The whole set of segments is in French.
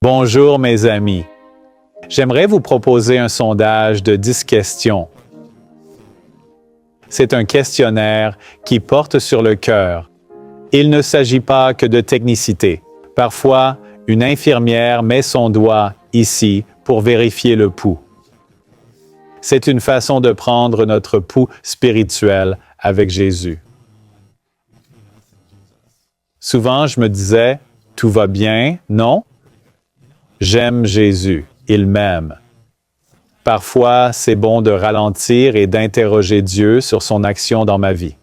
Bonjour mes amis. J'aimerais vous proposer un sondage de 10 questions. C'est un questionnaire qui porte sur le cœur. Il ne s'agit pas que de technicité. Parfois, une infirmière met son doigt ici pour vérifier le pouls. C'est une façon de prendre notre pouls spirituel avec Jésus. Souvent, je me disais, tout va bien, non? J'aime Jésus, il m'aime. Parfois, c'est bon de ralentir et d'interroger Dieu sur son action dans ma vie.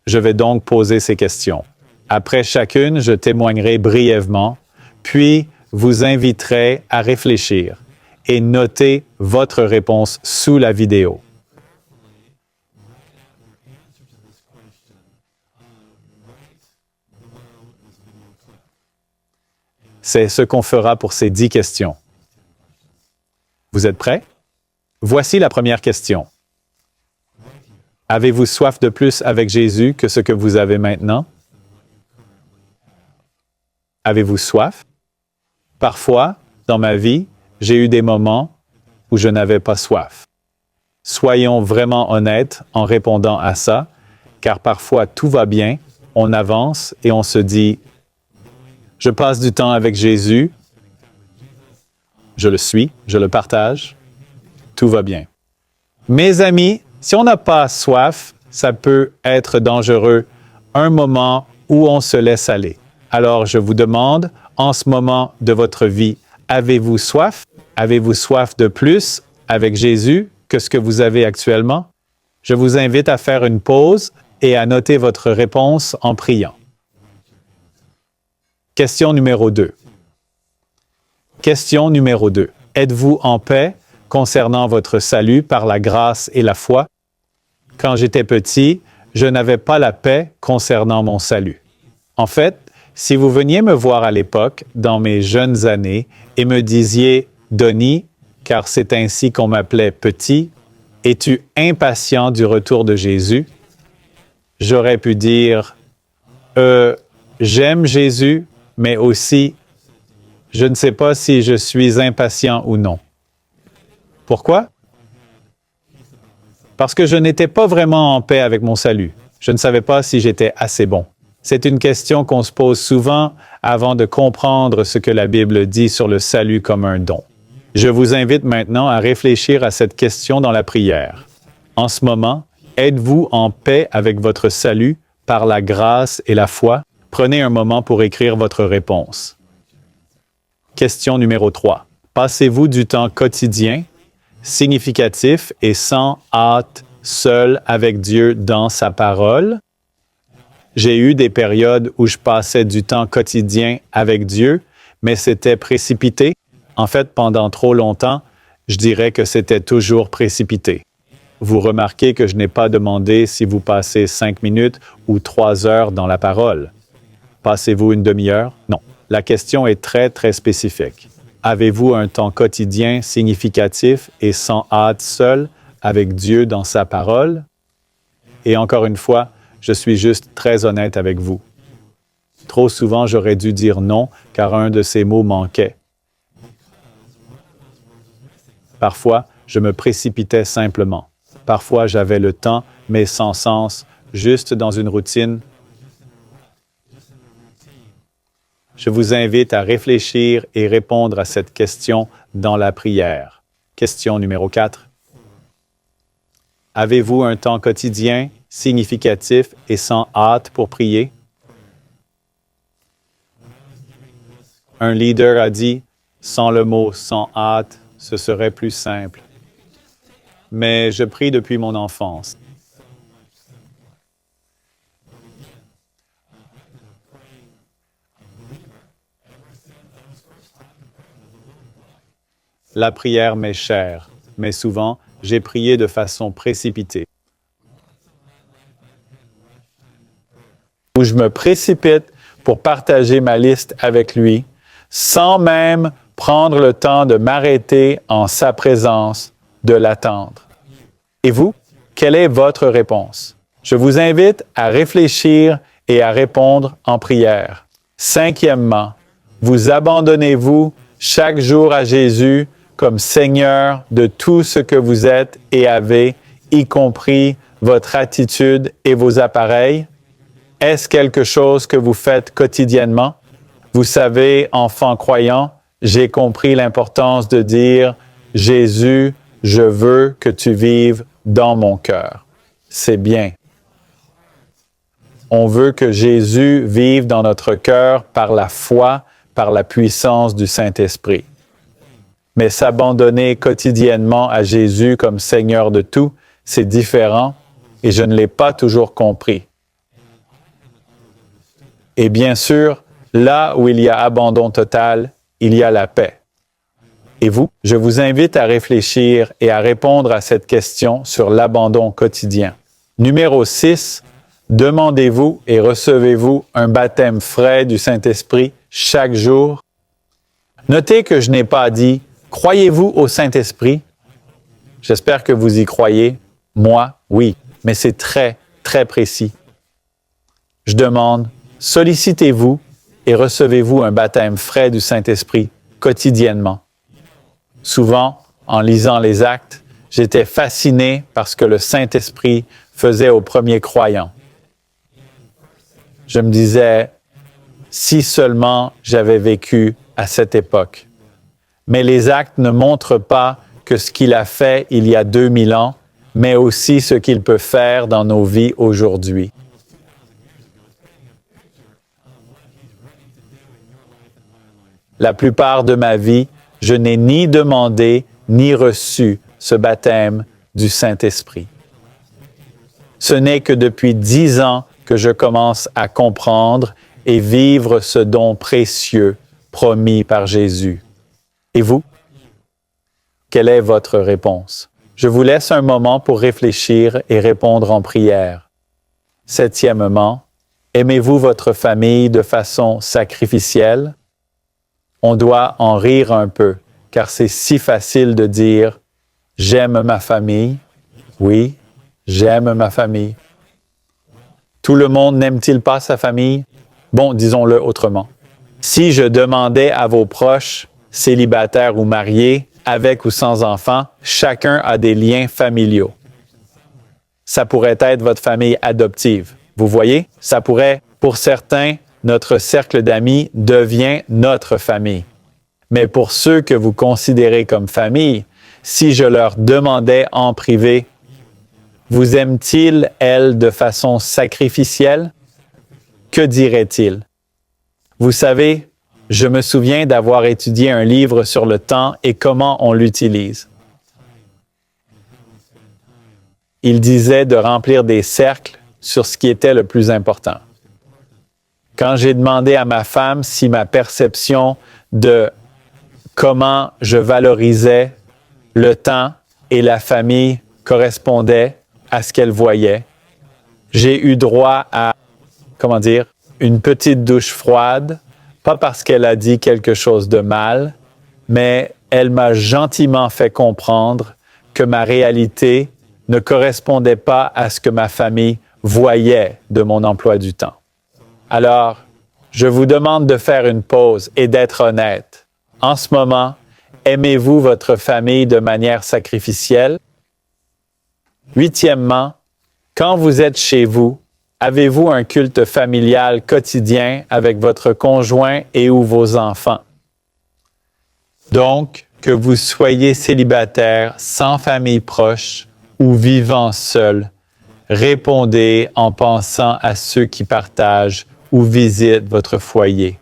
Je vais donc poser ces questions. Après chacune, je témoignerai brièvement, puis vous inviterai à réfléchir et noter votre réponse sous la vidéo. C'est ce qu'on fera pour ces 10 questions. Vous êtes prêts? Voici la première question. Avez-vous soif de plus avec Jésus que ce que vous avez maintenant? Avez-vous soif? Parfois, dans ma vie, j'ai eu des moments où je n'avais pas soif. Soyons vraiment honnêtes en répondant à ça, car parfois tout va bien, on avance et on se dit « Je passe du temps avec Jésus, je le suis, je le partage, tout va bien. » Mes amis, si on n'a pas soif, ça peut être dangereux, un moment où on se laisse aller. Alors, je vous demande, en ce moment de votre vie, avez-vous soif? Avez-vous soif de plus avec Jésus que ce que vous avez actuellement? Je vous invite à faire une pause et à noter votre réponse en priant. Question numéro 2. Question numéro 2. Êtes-vous en paix concernant votre salut par la grâce et la foi? Quand j'étais petit, je n'avais pas la paix concernant mon salut. En fait, si vous veniez me voir à l'époque, dans mes jeunes années, et me disiez « Donny », car c'est ainsi qu'on m'appelait petit, « Es-tu impatient du retour de Jésus? » J'aurais pu dire « J'aime Jésus, mais aussi, je ne sais pas si je suis impatient ou non. » Pourquoi? Parce que je n'étais pas vraiment en paix avec mon salut. Je ne savais pas si j'étais assez bon. C'est une question qu'on se pose souvent avant de comprendre ce que la Bible dit sur le salut comme un don. Je vous invite maintenant à réfléchir à cette question dans la prière. En ce moment, êtes-vous en paix avec votre salut par la grâce et la foi? Prenez un moment pour écrire votre réponse. Question numéro 3. Passez-vous du temps quotidien, significatif et sans hâte, seul avec Dieu dans sa parole? J'ai eu des périodes où je passais du temps quotidien avec Dieu, mais c'était précipité. En fait, pendant trop longtemps, je dirais que c'était toujours précipité. Vous remarquez que je n'ai pas demandé si vous passez 5 minutes ou 3 heures dans la parole. Passez-vous une demi-heure? Non. La question est très, très spécifique. Avez-vous un temps quotidien significatif et sans hâte seul avec Dieu dans sa parole? Et encore une fois, je suis juste très honnête avec vous. Trop souvent, j'aurais dû dire non, car un de ces mots manquait. Parfois, je me précipitais simplement. Parfois, j'avais le temps, mais sans sens, juste dans une routine. Je vous invite à réfléchir et répondre à cette question dans la prière. Question numéro 4. Avez-vous un temps quotidien, significatif et sans hâte pour prier? Un leader a dit, sans le mot « sans hâte », ce serait plus simple. Mais je prie depuis mon enfance. La prière m'est chère, mais souvent, j'ai prié de façon précipitée. Où je me précipite pour partager ma liste avec lui, sans même prendre le temps de m'arrêter en sa présence, de l'attendre. Et vous, quelle est votre réponse? Je vous invite à réfléchir et à répondre en prière. Cinquièmement, vous abandonnez-vous chaque jour à Jésus comme Seigneur de tout ce que vous êtes et avez, y compris votre attitude et vos appareils? Est-ce quelque chose que vous faites quotidiennement? Vous savez, enfant croyant, j'ai compris l'importance de dire « Jésus, je veux que tu vives dans mon cœur ». C'est bien. On veut que Jésus vive dans notre cœur par la foi, par la puissance du Saint-Esprit. Mais s'abandonner quotidiennement à Jésus comme Seigneur de tout, c'est différent et je ne l'ai pas toujours compris. Et bien sûr, là où il y a abandon total, il y a la paix. Et vous, je vous invite à réfléchir et à répondre à cette question sur l'abandon quotidien. Numéro 6, demandez-vous et recevez-vous un baptême frais du Saint-Esprit chaque jour? Notez que je n'ai pas dit « Croyez-vous au Saint-Esprit? » J'espère que vous y croyez. Moi, oui, mais c'est très, très précis. Je demande « Sollicitez-vous et recevez-vous un baptême frais du Saint-Esprit quotidiennement? » Souvent, en lisant les Actes, j'étais fasciné par ce que le Saint-Esprit faisait aux premiers croyants. Je me disais, si seulement j'avais vécu à cette époque. Mais les Actes ne montrent pas que ce qu'il a fait il y a 2000 ans, mais aussi ce qu'il peut faire dans nos vies aujourd'hui. La plupart de ma vie, je n'ai ni demandé ni reçu ce baptême du Saint-Esprit. Ce n'est que depuis 10 ans que je commence à comprendre et vivre ce don précieux promis par Jésus. Et vous? Quelle est votre réponse? Je vous laisse un moment pour réfléchir et répondre en prière. Septièmement, aimez-vous votre famille de façon sacrificielle? On doit en rire un peu, car c'est si facile de dire « J'aime ma famille ». Oui, j'aime ma famille. Tout le monde n'aime-t-il pas sa famille? Bon, disons-le autrement. Si je demandais à vos proches, célibataires ou mariés, avec ou sans enfants, chacun a des liens familiaux. Ça pourrait être votre famille adoptive. Vous voyez? Ça pourrait, pour certains, notre cercle d'amis devient notre famille. Mais pour ceux que vous considérez comme famille, si je leur demandais en privé, vous aiment-ils, elles, de façon sacrificielle? Que diraient-ils? Vous savez, je me souviens d'avoir étudié un livre sur le temps et comment on l'utilise. Il disait de remplir des cercles sur ce qui était le plus important. Quand j'ai demandé à ma femme si ma perception de comment je valorisais le temps et la famille correspondait à ce qu'elle voyait, j'ai eu droit à, une petite douche froide, pas parce qu'elle a dit quelque chose de mal, mais elle m'a gentiment fait comprendre que ma réalité ne correspondait pas à ce que ma famille voyait de mon emploi du temps. Alors, je vous demande de faire une pause et d'être honnête. En ce moment, aimez-vous votre famille de manière sacrificielle? Huitièmement, quand vous êtes chez vous, avez-vous un culte familial quotidien avec votre conjoint et ou vos enfants? Donc, que vous soyez célibataire, sans famille proche ou vivant seul, répondez en pensant à ceux qui partagent ou visitent votre foyer.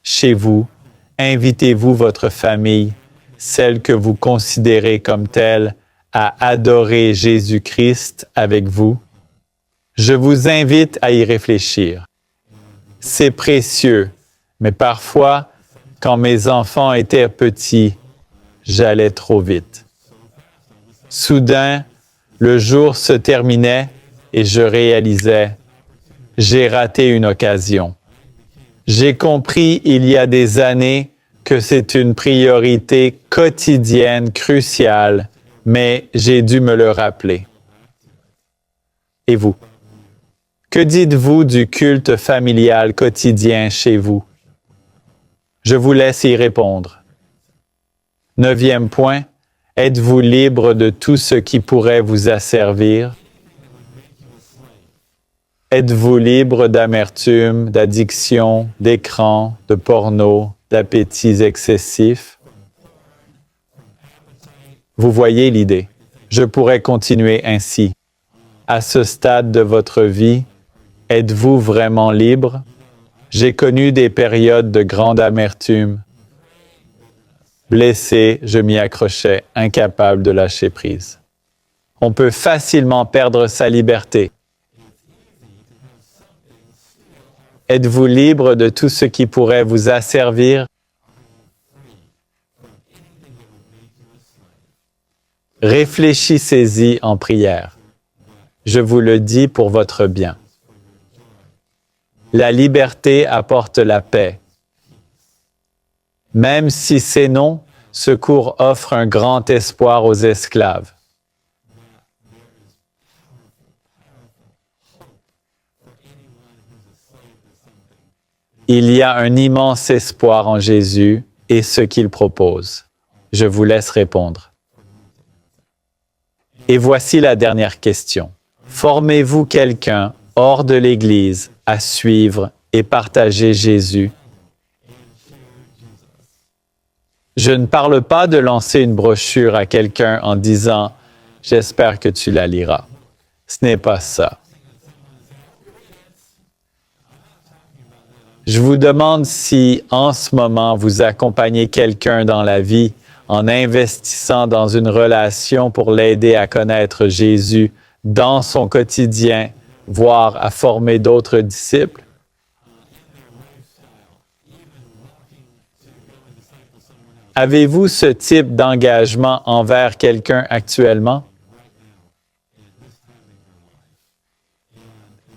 Chez vous, invitez-vous votre famille, celle que vous considérez comme telle, à adorer Jésus-Christ avec vous? Je vous invite à y réfléchir. C'est précieux, mais parfois, quand mes enfants étaient petits, j'allais trop vite. Soudain, le jour se terminait et je réalisais, j'ai raté une occasion. J'ai compris il y a des années que c'est une priorité quotidienne cruciale, mais j'ai dû me le rappeler. Et vous? Que dites-vous du culte familial quotidien chez vous? Je vous laisse y répondre. 9e point, êtes-vous libre de tout ce qui pourrait vous asservir? Êtes-vous libre d'amertume, d'addiction, d'écran, de porno, d'appétits excessifs? Vous voyez l'idée. Je pourrais continuer ainsi. À ce stade de votre vie, êtes-vous vraiment libre? J'ai connu des périodes de grande amertume. Blessé, je m'y accrochais, incapable de lâcher prise. On peut facilement perdre sa liberté. Êtes-vous libre de tout ce qui pourrait vous asservir? Réfléchissez-y en prière. Je vous le dis pour votre bien. La liberté apporte la paix. Même si c'est non, Secours offre un grand espoir aux esclaves. Il y a un immense espoir en Jésus et ce qu'il propose. Je vous laisse répondre. Et voici la dernière question. Formez-vous quelqu'un hors de l'Église à suivre et partager Jésus? Je ne parle pas de lancer une brochure à quelqu'un en disant « J'espère que tu la liras ». Ce n'est pas ça. Je vous demande si, en ce moment, vous accompagnez quelqu'un dans la vie en investissant dans une relation pour l'aider à connaître Jésus dans son quotidien, voire à former d'autres disciples. Avez-vous ce type d'engagement envers quelqu'un actuellement?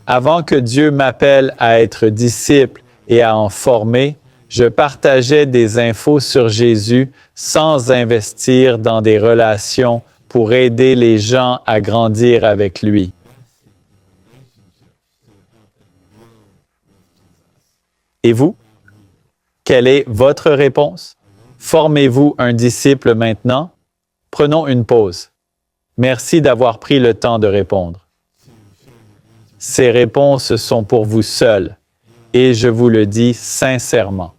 Avant que Dieu m'appelle à être disciple et à en former, je partageais des infos sur Jésus sans investir dans des relations pour aider les gens à grandir avec lui. Et vous? Quelle est votre réponse? Formez-vous un disciple maintenant? Prenons une pause. Merci d'avoir pris le temps de répondre. Ces réponses sont pour vous seuls, et je vous le dis sincèrement.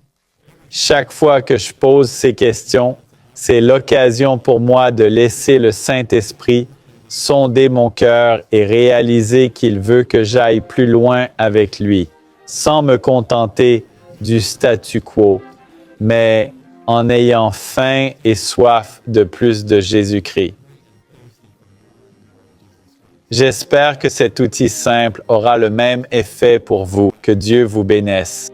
Chaque fois que je pose ces questions, c'est l'occasion pour moi de laisser le Saint-Esprit sonder mon cœur et réaliser qu'il veut que j'aille plus loin avec lui, sans me contenter du statu quo, mais en ayant faim et soif de plus de Jésus-Christ. J'espère que cet outil simple aura le même effet pour vous. Que Dieu vous bénisse.